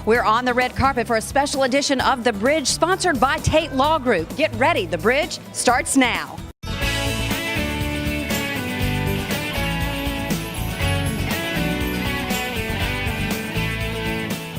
We're on the red carpet for a special edition of The Bridge, sponsored by Tate Law Group. Get ready, The Bridge starts now.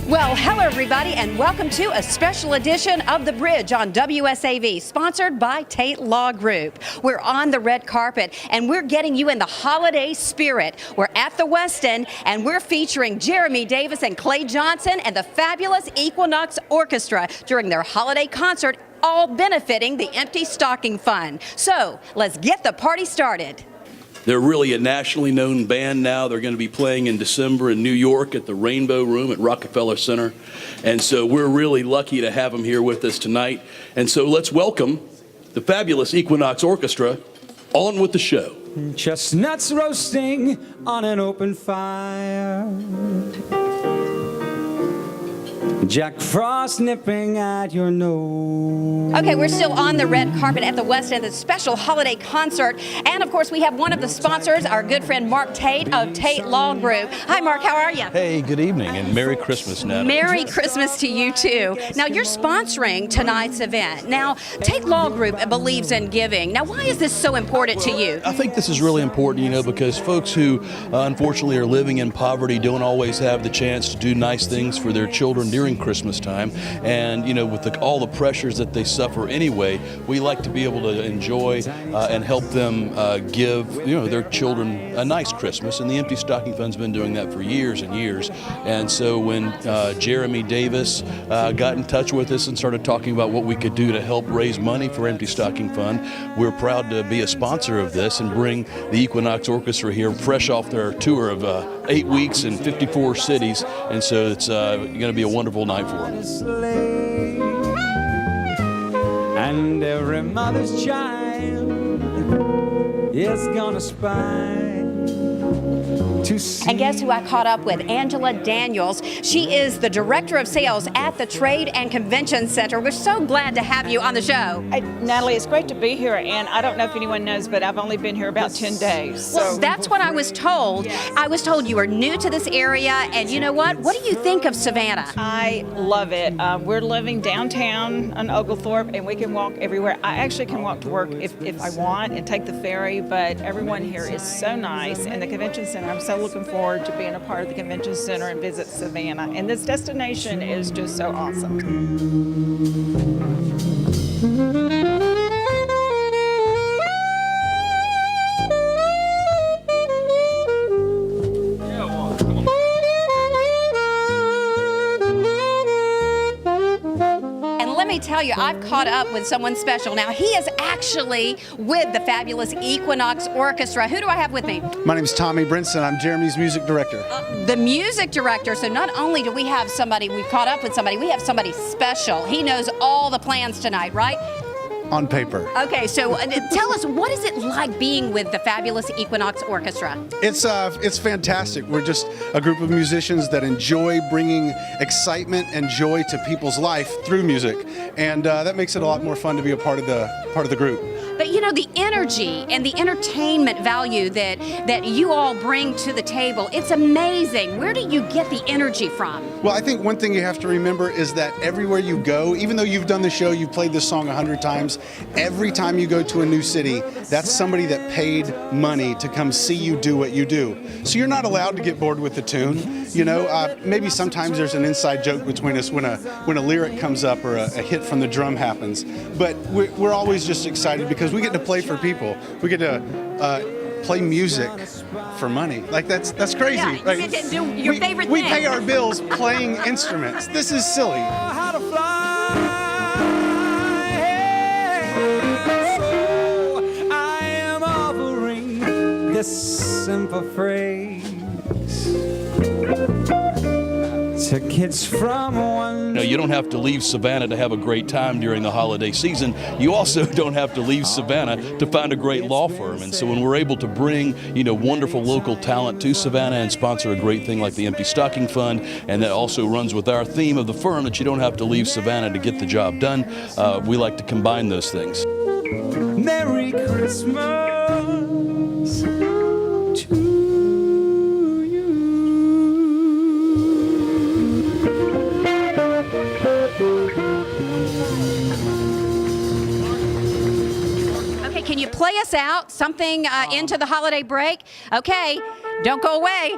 Well, hello everybody, and welcome to a special edition of The Bridge on WSAV, sponsored by Tate Law Group. We're on the red carpet, and we're getting you in the holiday spirit. We're at the West End, and we're featuring Jeremy Davis and Clay Johnson and the fabulous Equinox Orchestra during their holiday concert, all benefiting the Empty Stocking Fund. So, let's get the party started. They're really a nationally known band now. They're going to be playing in December in New York at the Rainbow Room at Rockefeller Center. And so we're really lucky to have them here with us tonight. And so let's welcome the fabulous Equinox Orchestra. On with the show. Chestnuts roasting on an open fire, Jack Frost nipping at your nose. Okay, we're still on the red carpet at the West End, the special holiday concert. And of course, we have one of the sponsors, our good friend Mark Tate of Tate Law Group. Hi, Mark, how are you? Hey, good evening, and Merry Christmas, Natalie. Merry Christmas to you, too. Now, you're sponsoring tonight's event. Now, Tate Law Group believes in giving. Now, why is this so important to you? I think this is really important, because folks who unfortunately are living in poverty don't always have the chance to do nice things for their children during Christmas time. And, with all the pressures that they suffer anyway, we like to be able to enjoy and help them give, their children a nice Christmas. And the Empty Stocking Fund's been doing that for years and years. And so when Jeremy Davis got in touch with us and started talking about what we could do to help raise money for Empty Stocking Fund, we're proud to be a sponsor of this and bring the Equinox Orchestra here fresh off their tour of 8 weeks in 54 cities. And so it's going to be a wonderful night for them. And every mother's child is gonna spy to see. And guess who I caught up with? Angela Daniels. She is the Director of Sales at the Trade and Convention Center. We're so glad to have you on the show. Natalie, it's great to be here, and I don't know if anyone knows, but I've only been here about 10 days. So. Well, that's what I was told. Yes. I was told you were new to this area, and you know what? What do you think of Savannah? I love it. We're living downtown on Oglethorpe, and we can walk everywhere. I actually can walk to work if I want and take the ferry, but everyone here is so nice, and the convention center, I'm so looking forward to being a part of the convention center and visit Savannah. And this destination is just so awesome. Let me tell you, I've caught up with someone special. Now, he is actually with the fabulous Equinox Orchestra. Who do I have with me? My name is Tommy Brinson. I'm Jeremy's music director. The music director. So not only do we have somebody, we've caught up with somebody, we have somebody special. He knows all the plans tonight, right? On paper. Okay, so tell us, what is it like being with the fabulous Equinox Orchestra? It's fantastic. We're just a group of musicians that enjoy bringing excitement and joy to people's life through music, and that makes it a lot more fun to be a part of the group. But the energy and the entertainment value that you all bring to the table, it's amazing. Where do you get the energy from? Well, I think one thing you have to remember is that everywhere you go, even though you've done the show, you've played this song 100 times, every time you go to a new city, that's somebody that paid money to come see you do what you do. So you're not allowed to get bored with the tune. Maybe sometimes there's an inside joke between us when a lyric comes up or a hit from the drum happens. But we're always just excited because we get to play for people. We get to play music for money. Like that's crazy. Yeah, right? you get to do your favorite We thing. pay our bills playing instruments. This is silly. How to fly. So I am offering this simple phrase to kids from one. You don't have to leave Savannah to have a great time during the holiday season. You also don't have to leave Savannah to find a great law firm. And so when we're able to bring, wonderful local talent to Savannah and sponsor a great thing like the Empty Stocking Fund, and that also runs with our theme of the firm that you don't have to leave Savannah to get the job done, we like to combine those things. Merry Christmas to you. play us out? Something into the holiday break? Okay, don't go away.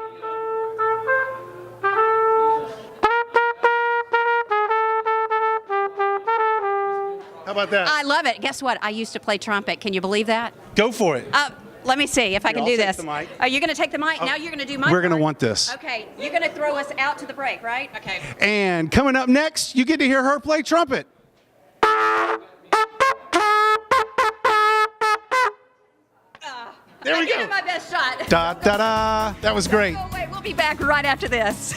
How about that? I love it. Guess what? I used to play trumpet. Can you believe that? Go for it. Let me see if I can I'll do take this. the mic. Are you going to take the mic? Now you're going to do my We're going to part. want this. Okay, you're going to throw us out to the break, right? Okay. And coming up next, you get to hear her play trumpet. There we Give go. it my best shot. Da da da. That was great. Oh, wait, we'll be back right after this.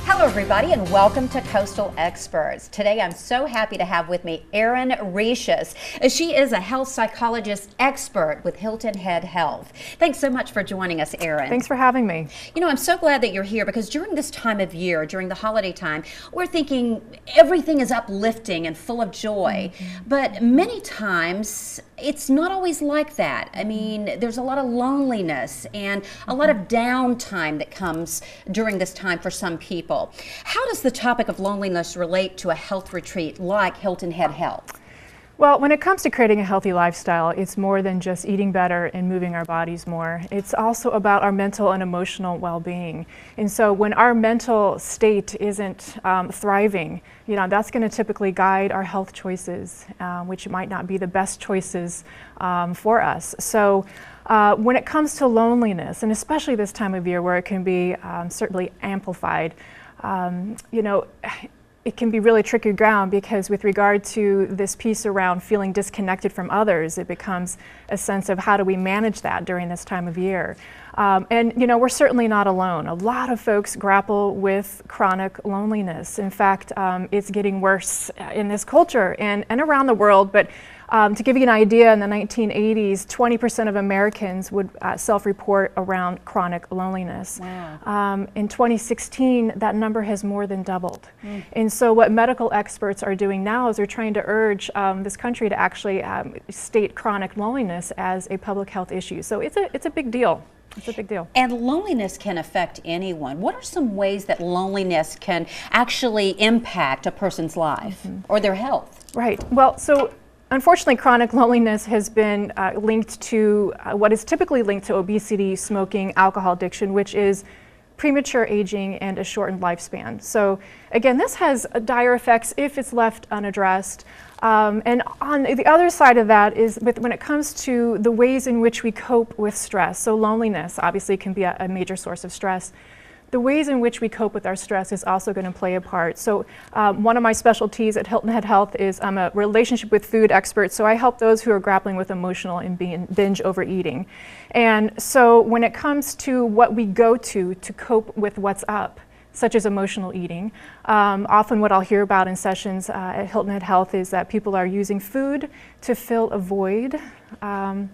Hello, everybody, and welcome to Coastal Experts. Today, I'm so happy to have with me Erin Recius. She is a health psychologist expert with Hilton Head Health. Thanks so much for joining us, Erin. Thanks for having me. You know, I'm so glad that you're here because during this time of year, during the holiday time, we're thinking everything is uplifting and full of joy. But many times, it's not always like that. I mean, there's a lot of loneliness and a lot of downtime that comes during this time for some people. How does the topic of loneliness relate to a health retreat like Hilton Head Health? Well, when it comes to creating a healthy lifestyle, it's more than just eating better and moving our bodies more. It's also about our mental and emotional well-being. And so when our mental state isn't thriving, you know, that's going to typically guide our health choices, which might not be the best choices for us. So when it comes to loneliness, and especially this time of year where it can be certainly amplified, you know, it can be really tricky ground, because with regard to this piece around feeling disconnected from others, it becomes a sense of how do we manage that during this time of year. And you know, we're certainly not alone. A lot of folks grapple with chronic loneliness. In fact, it's getting worse in this culture and around the world. But to give you an idea, in the 1980s, 20% of Americans would self-report around chronic loneliness. Wow. In 2016, that number has more than doubled. And so what medical experts are doing now is they're trying to urge this country to actually state chronic loneliness as a public health issue. So it's a big deal. It's a big deal. And loneliness can affect anyone. What are some ways that loneliness can actually impact a person's life or their health? Right. Well, so unfortunately, chronic loneliness has been linked to what is typically linked to obesity, smoking, alcohol addiction, which is premature aging and a shortened lifespan. So again, this has dire effects if it's left unaddressed. And on the other side of that is when it comes to the ways in which we cope with stress. So loneliness obviously can be a major source of stress. The ways in which we cope with our stress is also going to play a part. So one of my specialties at Hilton Head Health is I'm a relationship with food expert. So I help those who are grappling with emotional and binge overeating. And so when it comes to what we go to cope with what's up, such as emotional eating, often what I'll hear about in sessions at Hilton Head Health is that people are using food to fill a void, and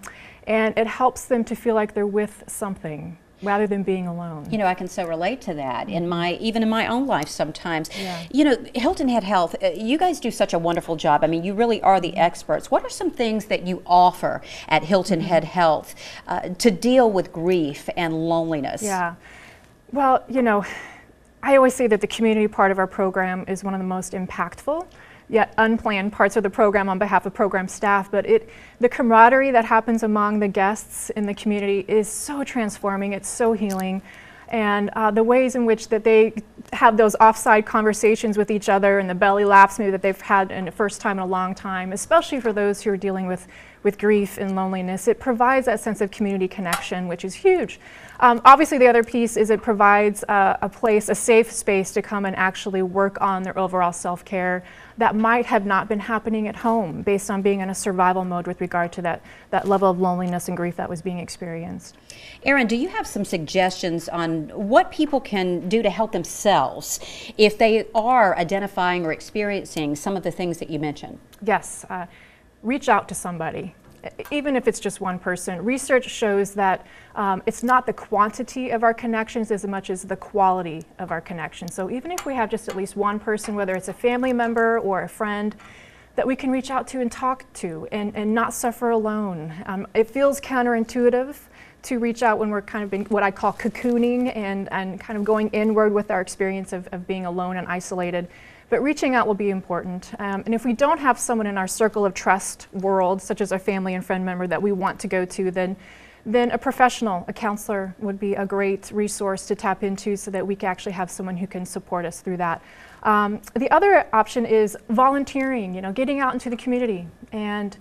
it helps them to feel like they're with something rather than being alone. You know, I can so relate to that even in my own life sometimes. Yeah. You know, Hilton Head Health, you guys do such a wonderful job. I mean, you really are the experts. What are some things that you offer at Hilton Head Health to deal with grief and loneliness? Yeah. Well, you know, I always say that the community part of our program is one of the most impactful, yet unplanned parts of the program on behalf of program staff. But the camaraderie that happens among the guests in the community is so transforming, it's so healing. And the ways in which that they have those offside conversations with each other and the belly laughs maybe that they've had in the first time in a long time, especially for those who are dealing with grief and loneliness, it provides that sense of community connection, which is huge. Obviously, the other piece is it provides a safe space to come and actually work on their overall self-care that might have not been happening at home based on being in a survival mode with regard to that level of loneliness and grief that was being experienced. Erin, do you have some suggestions on what people can do to help themselves if they are identifying or experiencing some of the things that you mentioned? Yes, reach out to somebody. Even if it's just one person. Research shows that it's not the quantity of our connections as much as the quality of our connections. So even if we have just at least one person, whether it's a family member or a friend, that we can reach out to and talk to and not suffer alone. It feels counterintuitive to reach out when we're kind of being what I call cocooning and kind of going inward with our experience of being alone and isolated. But reaching out will be important. And if we don't have someone in our circle of trust world, such as a family and friend member that we want to go to, then a professional, a counselor, would be a great resource to tap into so that we can actually have someone who can support us through that. The other option is volunteering, you know, getting out into the community. And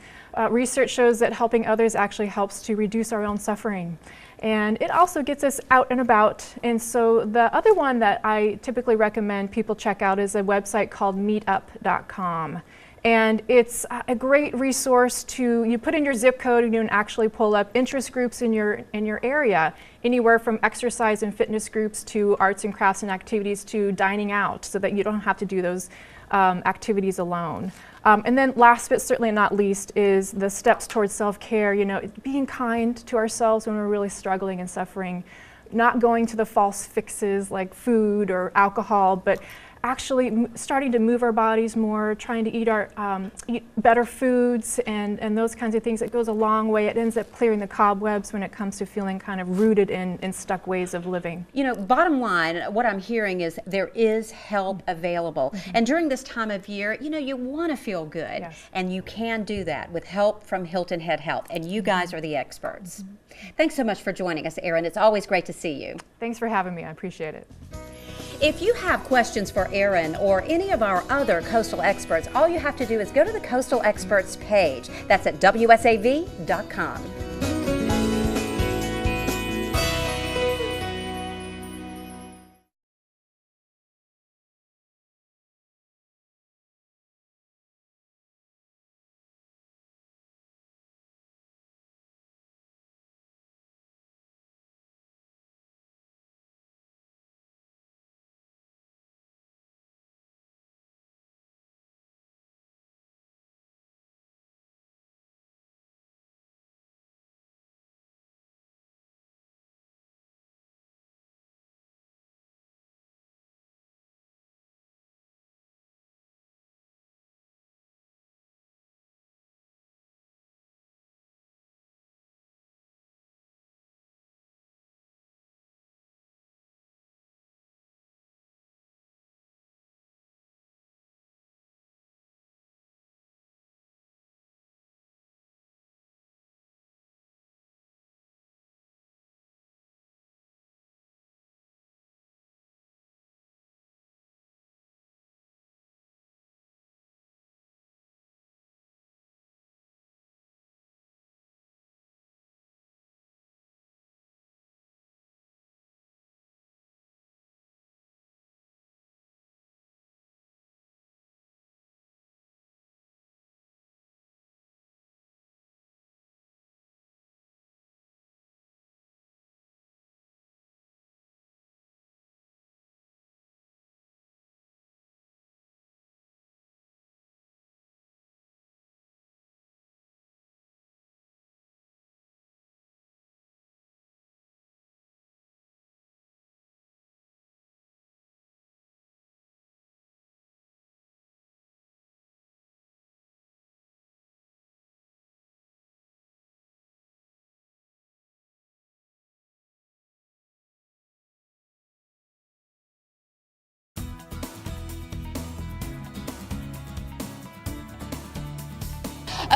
research shows that helping others actually helps to reduce our own suffering. And it also gets us out and about. And so the other one that I typically recommend people check out is a website called meetup.com. And it's a great resource you put in your zip code and you can actually pull up interest groups in your area, anywhere from exercise and fitness groups to arts and crafts and activities to dining out, so that you don't have to do those activities alone. And then last but certainly not least is the steps towards self-care, you know, being kind to ourselves when we're really struggling and suffering, not going to the false fixes like food or alcohol, but actually starting to move our bodies more, trying to eat better foods and those kinds of things. It goes a long way. It ends up clearing the cobwebs when it comes to feeling kind of rooted in stuck ways of living. You know, bottom line, what I'm hearing is there is help available. And during this time of year, you know, you want to feel good. Yes. And you can do that with help from Hilton Head Health. And you guys are the experts. Thanks so much for joining us, Erin. It's always great to see you. Thanks for having me. I appreciate it. If you have questions for Erin or any of our other coastal experts, all you have to do is go to the Coastal Experts page. That's at wsav.com.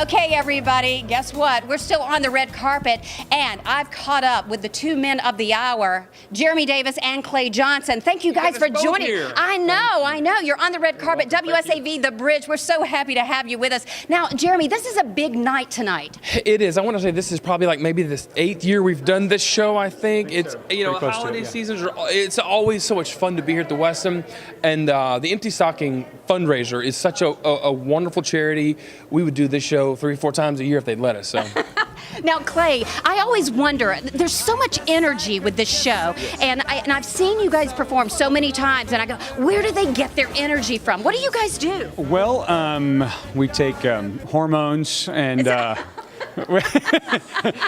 Okay, everybody, guess what? We're still on the red carpet, and I've caught up with the two men of the hour, Jeremy Davis and Clay Johnson. Thank you guys for joining. I know. You're on the red carpet, WSAV, The Bridge. We're so happy to have you with us. Now, Jeremy, this is a big night tonight. It is. I want to say this is probably like maybe the 8th year we've done this show, I think. It's, holiday seasons it's always so much fun to be here at the Westin. And the Empty Stocking fundraiser is such a wonderful charity. We would do this show 3 or 4 times a year if they'd let us. So. Now, Clay, I always wonder, there's so much energy with this show, and I've seen you guys perform so many times, and I go, where do they get their energy from? What do you guys do? Well, we take hormones and.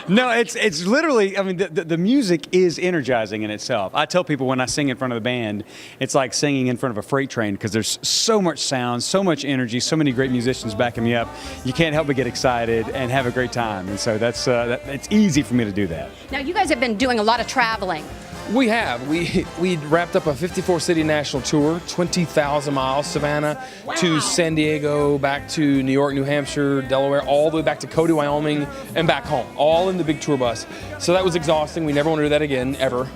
No, it's literally, I mean, the music is energizing in itself. I tell people when I sing in front of the band, it's like singing in front of a freight train because there's so much sound, so much energy, so many great musicians backing me up. You can't help but get excited and have a great time. And so that's it's easy for me to do that. Now, you guys have been doing a lot of traveling. We have. We wrapped up a 54-city national tour, 20,000 miles, Savannah to San Diego, back to New York, New Hampshire, Delaware, all the way back to Cody, Wyoming, and back home, all in the big tour bus. So that was exhausting. We never want to do that again, ever.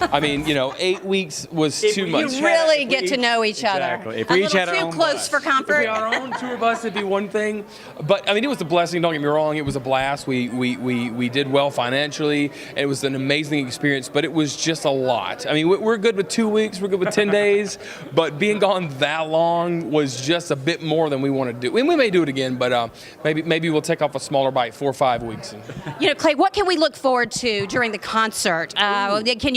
I mean, 8 weeks was too much. You really get to know each other. Exactly. If we each had our own too close bus. for comfort. If we had our own tour bus, it'd be one thing. But I mean, it was a blessing. Don't get me wrong. It was a blast. We did well financially. And it was an amazing experience. But it was just a lot. I mean, we're good with 2 weeks. We're good with 10 days. But being gone that long was just a bit more than we want to do. And we may do it again. But maybe we'll take off a smaller bite, 4 or 5 weeks. Clay, what can we look forward to during the concert? Can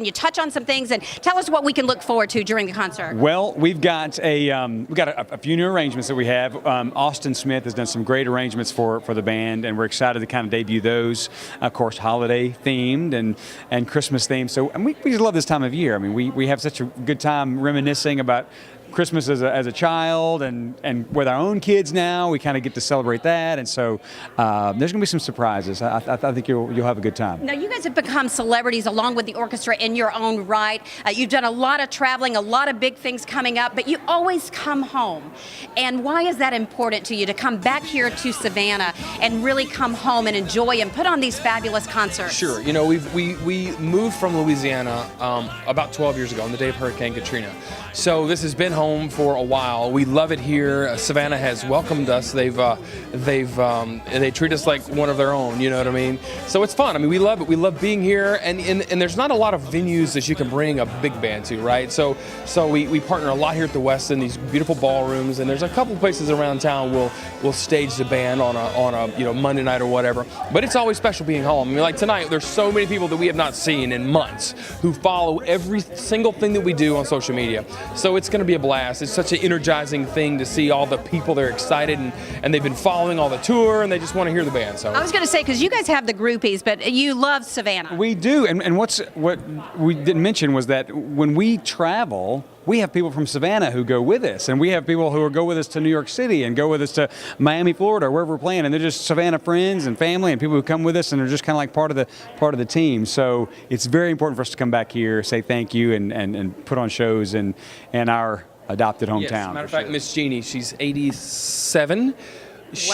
you touch on some things and tell us what we can look forward to during the concert? Well, we've got a few new arrangements that we have. Austin Smith has done some great arrangements for the band, and we're excited to kind of debut those. Of course, holiday themed and Christmas themed. So, and we just love this time of year. I mean, we have such a good time reminiscing about Christmas as a child and with our own kids now, we kind of get to celebrate that. And so there's going to be some surprises. I think you'll have a good time. Now, you guys have become celebrities along with the orchestra in your own right. You've done a lot of traveling, a lot of big things coming up, but you always come home. And why is that important to you, to come back here to Savannah and really come home and enjoy and put on these fabulous concerts? Sure. We moved from Louisiana about 12 years ago on the day of Hurricane Katrina. So this has been home for a while. We love it here. Savannah has welcomed us. They treat us like one of their own. You know what I mean? So it's fun. I mean, we love it. We love being here, and there's not a lot of venues that you can bring a big band to, right? So we partner a lot here at the Westin, these beautiful ballrooms, and there's a couple places around town we'll stage the band on a Monday night or whatever. But it's always special being home. I mean, like tonight, there's so many people that we have not seen in months who follow every single thing that we do on social media. So it's going to be a blast. It's such an energizing thing to see all the people. They're excited and they've been following all the tour and they just want to hear the band. So I was going to say, because you guys have the groupies, but you love Savannah. We do, and what we didn't mention was that when we travel, we have people from Savannah who go with us, and we have people who go with us to New York City and go with us to Miami, Florida, wherever we're playing, and they're just Savannah friends and family and people who come with us, and they're just kind of like part of the team. So it's very important for us to come back here, say thank you, and put on shows in our adopted hometown. Yes, matter of fact, sure. Miss Jeannie, she's 87.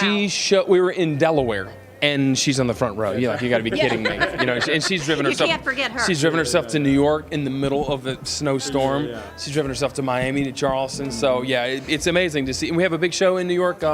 Wow. We were in Delaware. And she's on the front row. You got to be kidding me. And she's driven herself. You can't forget her. She's driven herself to New York in the middle of a snowstorm. Yeah. She's driven herself to Miami, to Charleston. So yeah, it's amazing to see. And we have a big show in New York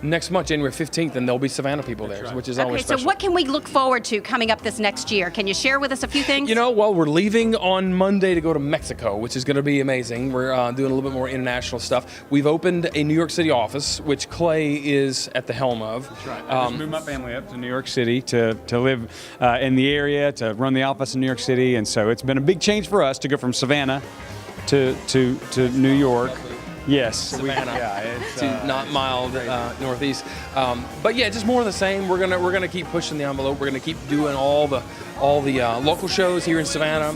next month, January 15th, and there'll be Savannah people there, which is always special. So what can we look forward to coming up this next year? Can you share with us a few things? Well, we're leaving on Monday to go to Mexico, which is going to be amazing. We're doing a little bit more international stuff. We've opened a New York City office, which Clay is at the helm of. That's right. I just moved my family up to New York City to live in the area, to run the office in New York City, and so it's been a big change for us to go from Savannah to New York. Yes, Savannah to not mild northeast, but yeah, just more of the same. We're gonna keep pushing the envelope. We're gonna keep doing all the all the local shows here in Savannah,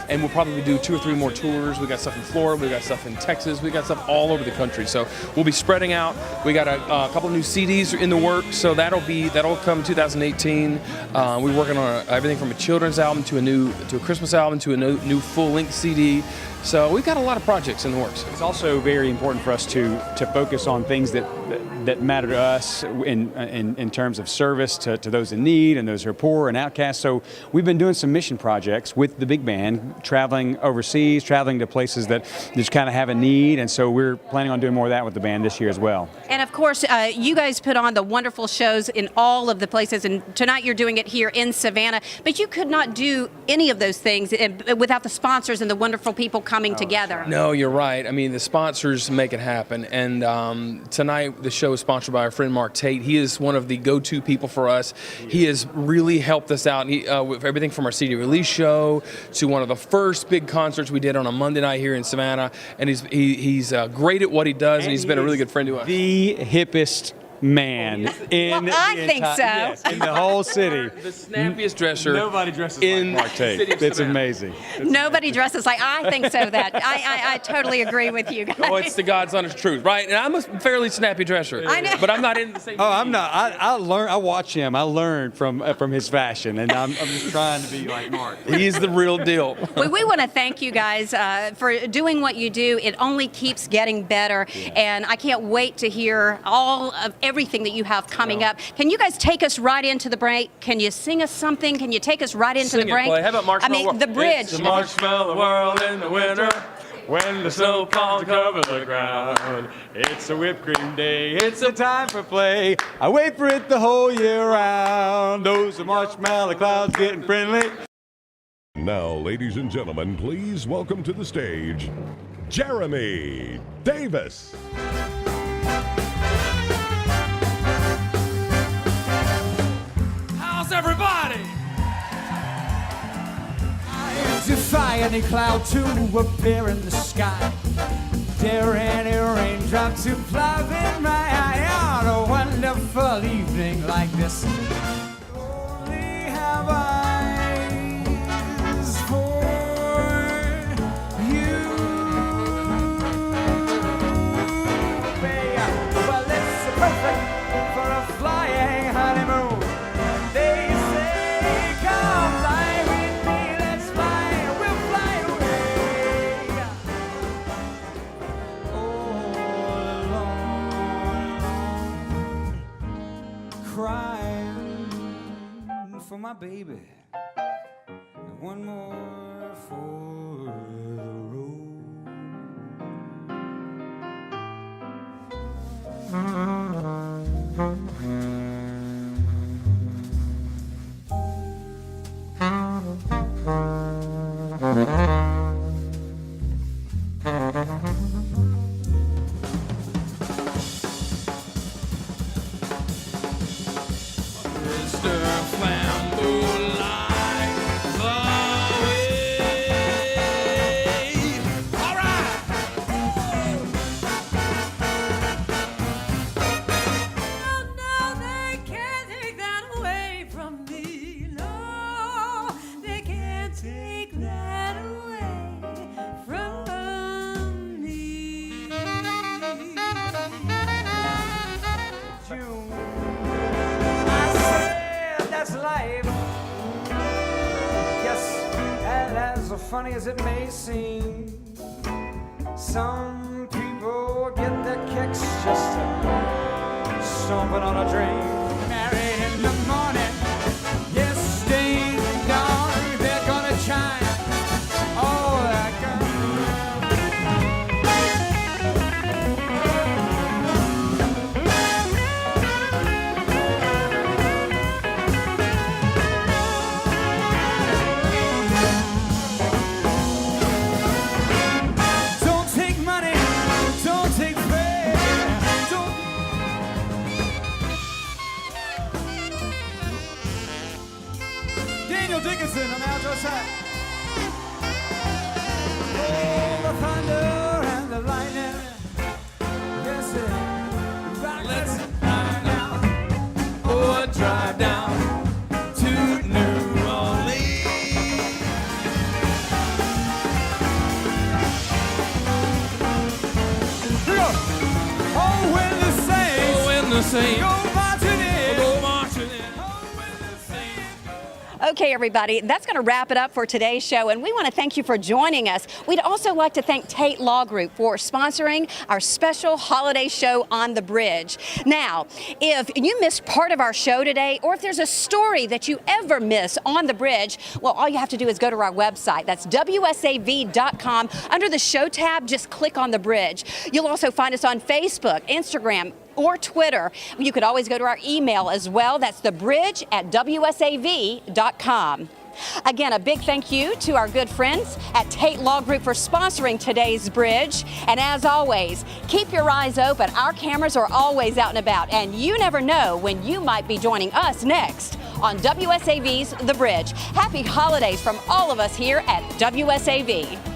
and we'll probably do 2 or 3 more tours. We got stuff in Florida, we got stuff in Texas, we got stuff all over the country. So we'll be spreading out. We got a couple of new CDs in the works, so that'll come 2018. We're working on everything from a children's album to a Christmas album to a new full-length CD. So we've got a lot of projects in the works. It's also very important for us to focus on things that matter to us in terms of service to those in need and those who are poor and outcasts. So we've been doing some mission projects with the big band, traveling overseas, traveling to places that just kind of have a need, and so we're planning on doing more of that with the band this year as well. And of course, you guys put on the wonderful shows in all of the places, and tonight you're doing it here in Savannah, but you could not do any of those things without the sponsors and the wonderful people coming together. No, you're right. I mean, the sponsors make it happen. And tonight, the show is sponsored by our friend Mark Tate. He is one of the go-to people for us. He has really helped us out with everything from our CD release show to one of the first big concerts we did on a Monday night here in Savannah. And he's great at what he does, and he's been a really good friend to us. The hippest man in I think so. Yes, in the whole city. The snappiest dresser. Nobody dresses in like Mark Tate. City of It's Savannah. amazing. Nobody dresses like I think so. I totally agree with you guys. Oh, it's the God's honest truth, right? And I'm a fairly snappy dresser. I know. But I'm not in the same. Oh, I'm not. I watch him. I learn from his fashion, and I'm just trying to be like Mark. He's the real deal. Well, we want to thank you guys for doing what you do. It only keeps getting better, and I can't wait to hear all of everything that you have coming up. Can you guys take us right into the break? Can you sing us something? Can you take us right into the break? Clay. How about Marshmallow World? the bridge. It's the Marshmallow World in the winter. When the snow falls to cover the ground, It's a whipped cream day. It's a time for play. I wait for it the whole year round. Those are marshmallow clouds getting friendly. Now, ladies and gentlemen, please welcome to the stage, Jeremy Davis. How's everybody? I defy any cloud to appear in the sky. Dare any raindrop to plop in my eye on a wonderful evening like this. Only have eyes for you. Well, it's perfect for a flying honeymoon. They say, come fly with me, let's fly, we'll fly away. All alone, crying for my baby. One more for the road. Mr. Flambeau light the way. All right. No, they can't take that away from me. No, they can't take that away from me. June, I said that's life. Yes, and as funny as it may seem, some people get their kicks just stomping on a dream. Married in the morning, yes, staying down, they're gonna chime. Oh, that girl. Don't take money, don't take fame, don't. Daniel Dickinson on the outro side. Oh, the thunder and the lightning. Yes, it rocks. Let's drive down. Oh, drive down to New Orleans. sing. Go marching in. Go marching in. Okay, everybody, that's going to wrap it up for today's show, and we want to thank you for joining us. We'd also like to thank Tate Law Group for sponsoring our special holiday show on the bridge. Now, if you missed part of our show today, or if there's a story that you ever miss on the bridge, well, all you have to do is go to our website. That's wsav.com. Under the show tab, just click on the bridge. You'll also find us on Facebook, Instagram, or Twitter. You could always go to our email as well. That's thebridge@wsav.com. Again, a big thank you to our good friends at Tate Law Group for sponsoring today's bridge. And as always, keep your eyes open. Our cameras are always out and about, and you never know when you might be joining us next on WSAV's The Bridge. Happy holidays from all of us here at WSAV.